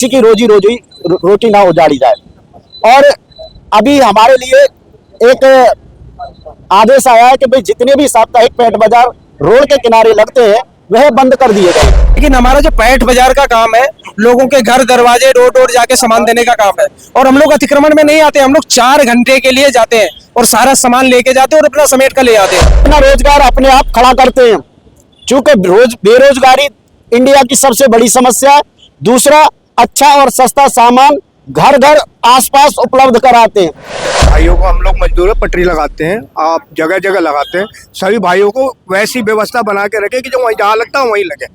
किसी की रोटी ना उजाड़ी जाए। और अभी हमारे लिए एक आदेश आया है कि भाई जितने भी साप्ताहिक पैठ बाजार रोड के किनारे लगते हैं वह बंद कर दिए गए। लेकिन हमारा जो पैठ बाजार का काम है, लोगों के घर दरवाजे डोर डोर जाके सामान देने का काम है, और हम लोग अतिक्रमण में नहीं आते। हम लोग 4 घंटे के लिए जाते हैं और सारा सामान लेके जाते हैं और अपना समेट कर ले आते हैं। अपना रोजगार अपने आप खड़ा करते हैं, चूंकि बेरोजगारी इंडिया की सबसे बड़ी समस्या है। दूसरा, अच्छा और सस्ता सामान घर घर आसपास उपलब्ध कराते हैं। भाइयों को हम लोग मजदूर पटरी लगाते हैं, आप जगह जगह लगाते हैं। सभी भाइयों को वैसी व्यवस्था बना के रखे कि जो वहीं जहाँ लगता है वहीं लगे,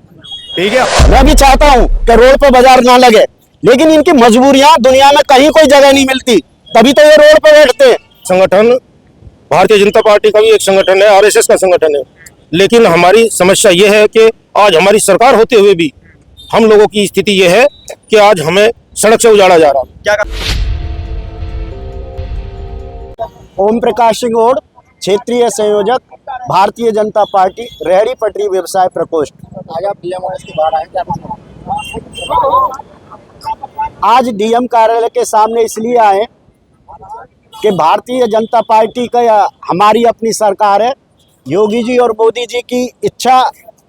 ठीक है। मैं भी चाहता हूँ कि रोड पर बाजार ना लगे, लेकिन इनकी मजबूरियां दुनिया में कहीं कोई जगह नहीं मिलती, तभी तो ये रोड पर बैठते हैं। संगठन भारतीय जनता पार्टी का भी एक संगठन है, आरएसएस का संगठन है, लेकिन हमारी समस्या ये है कि आज हमारी सरकार होते हुए भी हम लोगों की स्थिति ये है कि आज हमें सड़क से उजाड़ा जा रहा है। ओम प्रकाश सिंह ओड, क्षेत्रीय संयोजक, भारतीय जनता पार्टी, रेहड़ी पटरी व्यवसाय प्रकोष्ठ। आज आप डीएम के बाहर आए, क्या आज डीएम कार्यालय के सामने इसलिए आए कि भारतीय जनता पार्टी का हमारी अपनी सरकार है। योगी जी और मोदी जी की इच्छा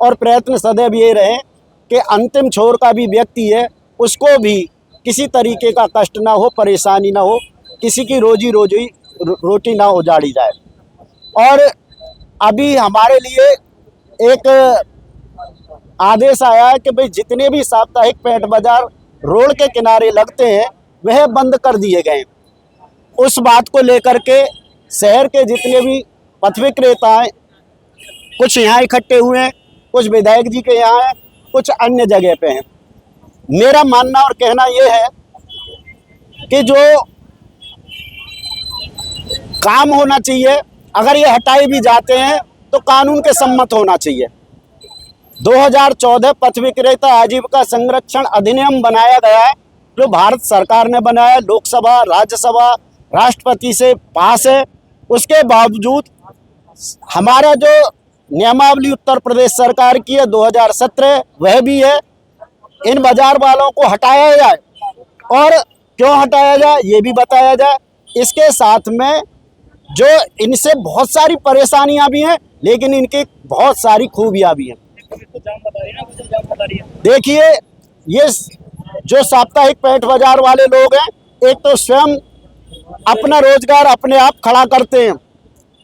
और प्रयत्न सदैव ये रहे कि अंतिम छोर का भी व्यक्ति है उसको भी किसी तरीके का कष्ट ना हो, परेशानी ना हो, किसी की रोटी ना उजाड़ी जाए। और अभी हमारे लिए एक आदेश आया है कि भाई जितने भी साप्ताहिक पैठ बाजार रोड के किनारे लगते हैं वह बंद कर दिए गए। उस बात को लेकर के शहर के जितने भी पथ विक्रेता हैं, कुछ यहाँ इकट्ठे हुए हैं, कुछ विधायक जी के यहाँ हैं, कुछ अन्य जगह पे हैं। मेरा मानना और कहना यह है कि जो काम होना चाहिए, अगर ये हटाए भी जाते हैं तो कानून के सम्मत होना चाहिए। 2014 पथ विक्रेता आजीविका संरक्षण अधिनियम बनाया गया है, जो भारत सरकार ने बनाया, लोकसभा, राज्यसभा, राष्ट्रपति से पास है। उसके बावजूद हमारा जो नियमावली उत्तर प्रदेश सरकार की है 2017 वह भी है। इन बाजार वालों को हटाया जाए, और क्यों हटाया जाए ये भी बताया जाए। इसके साथ में जो इनसे बहुत सारी परेशानियां भी हैं, लेकिन इनकी बहुत सारी खूबियां भी हैं। देखिए, ये जो साप्ताहिक पैठ बाजार वाले लोग हैं, एक तो स्वयं अपना रोजगार अपने आप खड़ा करते हैं,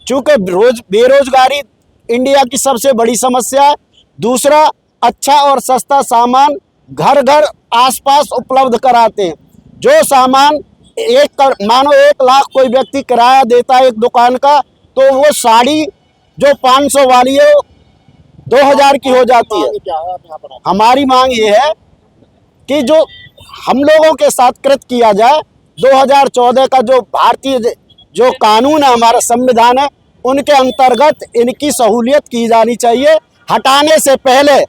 चूंकि बेरोजगारी इंडिया की सबसे बड़ी समस्या है। दूसरा, अच्छा और सस्ता सामान घर घर आसपास उपलब्ध कराते हैं। जो सामान मानो 1 लाख कोई व्यक्ति किराया देता है एक दुकान का, तो वो साड़ी जो 500 वाली है 2000 की हो जाती है। हमारी मांग ये है कि जो हम लोगों के साथ कृत किया जाए, 2014 का जो भारतीय जो कानून है, हमारा संविधान है, उनके अंतर्गत इनकी सहूलियत की जानी चाहिए। हटाने से पहले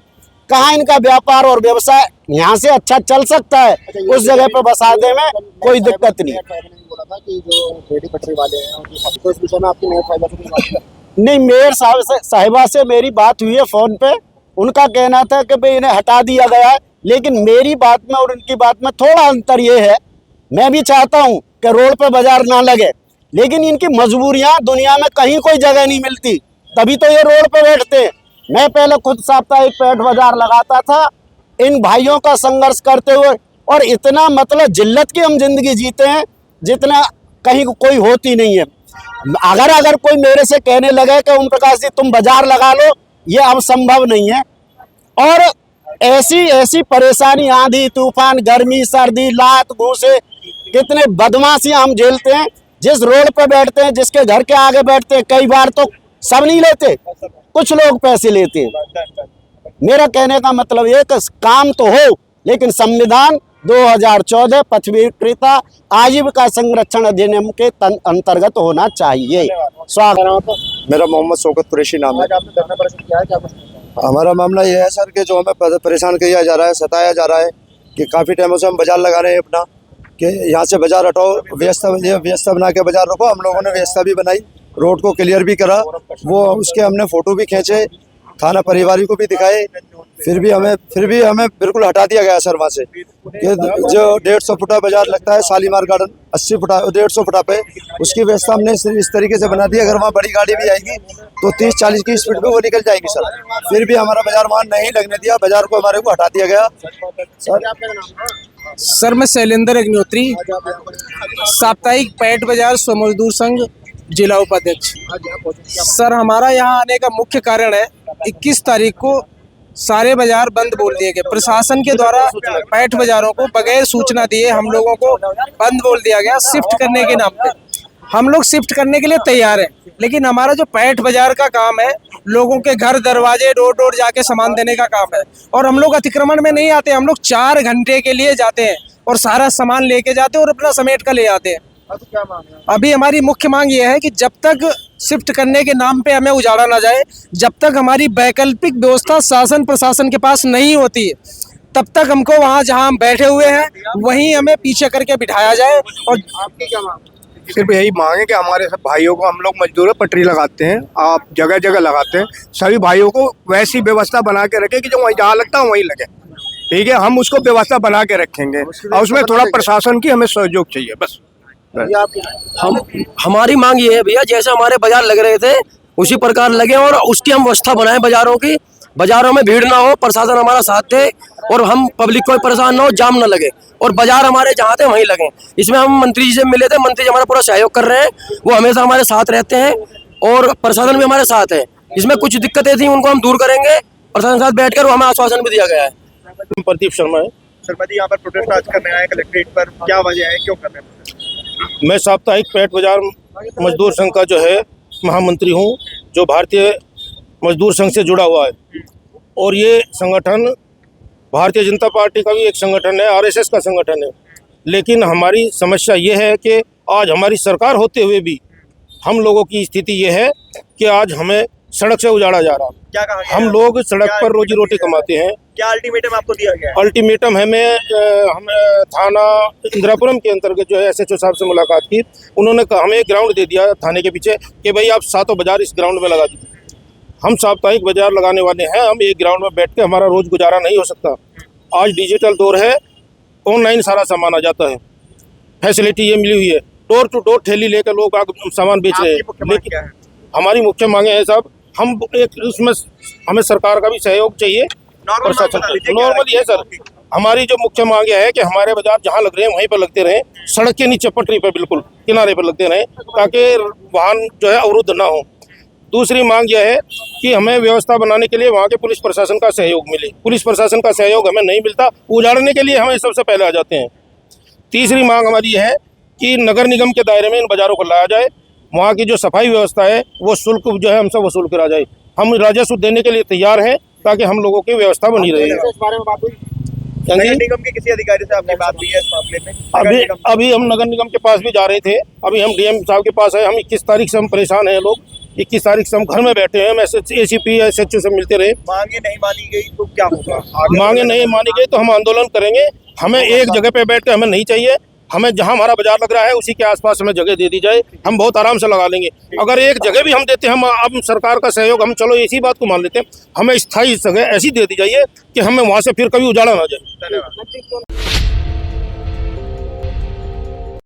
कहाँ इनका व्यापार और व्यवसाय यहाँ से अच्छा चल सकता है, उस जगह पर बसाने में कोई दिक्कत नहीं। बोला था कि जो रेहड़ी पटरी वाले हैं तो इस विषय में आपकी मेयर साहिबा से बात है? नहीं, मेयर साहिबा से मेरी बात हुई है फोन पे। उनका कहना था कि भाई इन्हें हटा दिया गया है, लेकिन मेरी बात में और उनकी बात में थोड़ा अंतर ये है। मैं भी चाहता हूँ कि रोड पर बाजार ना लगे, लेकिन इनकी मजबूरियां दुनिया में कहीं कोई जगह नहीं मिलती, तभी तो ये रोड पे बैठते हैं। मैं पहले खुद साप्ताहिक पैठ बाजार लगाता था इन भाइयों का संघर्ष करते हुए, और इतना मतलब जिल्लत की हम जिंदगी जीते हैं जितना कहीं कोई होती नहीं है। अगर कोई मेरे से कहने लगे कि ओम प्रकाश जी तुम बाजार लगा लो, ये अब संभव नहीं है। और ऐसी परेशानी, आंधी तूफान, गर्मी, सर्दी, लात घूसे, कितने बदमाशियां हम झेलते हैं। जिस रोड पे बैठते हैं, जिसके घर के आगे बैठते हैं, कई बार तो सब नहीं लेते, कुछ लोग पैसे लेते हैं। मेरा कहने का मतलब ये कि काम तो हो, लेकिन संविधान 2014 पथ विक्रेता आजीविका संरक्षण अधिनियम के अंतर्गत होना चाहिए। स्वागत। मेरा मोहम्मद शौकत कुरैशी नाम है। हमारा मामला ये है सर कि जो हमें परेशान किया जा रहा है, सताया जा रहा है कि काफ़ी टाइमों से हम बाजार लगा रहे हैं अपना, कि यहाँ से बाजार हटाओ, व्यवस्था बना के बाजार रखो। हम लोगों ने व्यवस्था भी बनाई, रोड को क्लियर भी करा, वो उसके हमने फ़ोटो भी खींचे, थाना परिवारी को भी दिखाए, फिर भी हमें बिल्कुल हटा दिया गया सर वहाँ से कि जो 150 फुटा बाजार लगता है शालीमार गार्डन 80 फुटा 150 फुटा पे, उसकी व्यवस्था हमने इस तरीके से बना दी। अगर वहाँ बड़ी गाड़ी भी आएगी तो 30-40 की स्पीड पे वो निकल जाएगी सर। फिर भी हमारा बाजार वहाँ नहीं लगने दिया, बाजार को हमारे को हटा दिया गया सर। सर मैं शैलेंद्र अग्निहोत्री, साप्ताहिक पैट बाजार स्व मजदूर संघ जिला उपाध्यक्ष। सर हमारा यहाँ आने का मुख्य कारण है 21 तारीख को सारे बाजार बंद बोल दिए गए प्रशासन के द्वारा। पैट बाजारों को बगैर सूचना दिए हम लोगों को बंद बोल दिया गया शिफ्ट करने के नाम पे। हम लोग शिफ्ट करने के लिए तैयार हैं, लेकिन हमारा जो पैट बाजार का काम है लोगों के घर दरवाजे डोर डोर जाके सामान देने का काम है, और हम लोग अतिक्रमण में नहीं आते। हम लोग 4 घंटे के लिए जाते हैं और सारा सामान लेके जाते हैं और अपना समेट कर ले आते हैं। अभी हमारी मुख्य मांग ये है कि जब तक शिफ्ट करने के नाम पे हमें उजाड़ा ना जाए, जब तक हमारी वैकल्पिक व्यवस्था शासन प्रशासन के पास नहीं होती है, तब तक हमको वहाँ जहाँ हम बैठे हुए हैं वहीं हमें पीछे करके बिठाया जाए। और आपकी क्या मांग? सिर्फ यही मांग है कि हमारे सब भाइयों को, हम लोग मजदूर पटरी लगाते हैं, आप जगह जगह लगाते हैं, सभी भाइयों को वैसी व्यवस्था बना के रखें कि जो वहीं जहाँ लगता है वहीं लगे। ठीक है, हम उसको व्यवस्था बना के रखेंगे और उसमें थोड़ा प्रशासन की हमें सहयोग चाहिए बस। हमारी मांग ये है भैया, जैसे हमारे बाजार लग रहे थे उसी प्रकार लगे और उसकी हम व्यवस्था बनाएं बाजारों की। बाजारों में भीड़ ना हो, प्रशासन हमारा साथ दे और हम पब्लिक को परेशान ना हो, जाम ना लगे और बाजार हमारे जहाँ थे वहीं लगे। इसमें हम मंत्री जी से मिले थे, मंत्री जी हमारा पूरा सहयोग कर रहे हैं, वो हमेशा हमारे साथ रहते हैं और प्रशासन भी हमारे साथ है। इसमें कुछ दिक्कतें थी उनको हम दूर करेंगे, प्रशासन के साथ बैठकर हमें आश्वासन भी दिया गया है। प्रदीप शर्मा है। शर्मा जी यहाँ पर प्रोटेस्ट आज करने आए कलेक्ट्रेट पर, क्या वजह है, क्यों कर रहे हैं? मैं साप्ताहिक पैट बाजार मजदूर संघ का जो है महामंत्री हूँ, जो भारतीय मजदूर संघ से जुड़ा हुआ है। और ये संगठन भारतीय जनता पार्टी का भी एक संगठन है, आरएसएस का संगठन है। लेकिन हमारी समस्या ये है कि आज हमारी सरकार होते हुए भी हम लोगों की स्थिति ये है कि आज हमें सड़क से उजाड़ा जा रहा है। क्या कहा गया? हम लोग सड़क पर रोजी रोटी कमाते हैं। क्या अल्टीमेटम आपको दिया गया है? अल्टीमेटम हमें थाना इंदिरापुरम के अंतर्गत जो है एसएचओ साहब से मुलाकात की। उन्होंने हमें एक ग्राउंड दे दिया थाने के पीछे कि भाई आप 7 बाजार इस ग्राउंड में लगा दीजिए। हम साप्ताहिक बाजार लगाने वाले हैं, हम एक ग्राउंड में बैठ के हमारा रोज गुजारा नहीं हो सकता। आज डिजिटल दौर है, ऑनलाइन सारा सामान आ जाता है, फैसिलिटी ये मिली हुई है। डोर टू डोर ठेली लेकर लोग सामान बेच रहे हैं। लेकिन हमारी मुख्य मांगे हैं साहब, हम एक उसमें हमें सरकार का भी सहयोग चाहिए, प्रशासन नॉर्मली है सर। हमारी जो मुख्य मांग है कि हमारे बाजार जहाँ लग रहे हैं वहीं पर लगते रहें, सड़क के नीचे पटरी पर बिल्कुल किनारे पर लगते रहें, ताकि वाहन जो है अवरुद्ध ना हो। दूसरी मांग यह है कि हमें व्यवस्था बनाने के लिए वहाँ के पुलिस प्रशासन का सहयोग मिले। पुलिस प्रशासन का सहयोग हमें नहीं मिलता, उजाड़ने के लिए हमें सबसे पहले आ जाते हैं। तीसरी मांग हमारी यह है कि नगर निगम के दायरे में इन बाजारों को लाया जाए, वहाँ की जो सफाई व्यवस्था है वो शुल्क जो है हमसे वसूल करा जाए। हम राजस्व देने के लिए तैयार हैं ताकि हम लोगों की व्यवस्था बनी रहे। इस बारे में बात हुई नगर निगम के किसी अधिकारी से आपकी बात हुई है इस मामले में? अभी हम नगर निगम के पास भी जा रहे थे, अभी हम डीएम साहब के पास है। हम 21 तारीख से हम परेशान हैं लोग, 21 तारीख से हम घर में बैठे हैं। हम एसीपी एसएचओ से मिलते रहे। मांगे नहीं मानी गई तो क्या होगा? मांगे नहीं मानी गई तो हम आंदोलन करेंगे। हमें एक जगह पे बैठ के हमें नहीं चाहिए, हमें जहां हमारा बाजार लग रहा है उसी के आसपास हमें जगह दे दी जाए, हम बहुत आराम से लगा लेंगे। अगर एक जगह भी हम देते हैं, हम अब सरकार का सहयोग, हम चलो इसी बात को मान लेते हैं, हमें स्थायी जगह ऐसी दे दी जाइए कि हमें वहां से फिर कभी उजाड़ा ना जाए। धन्यवाद।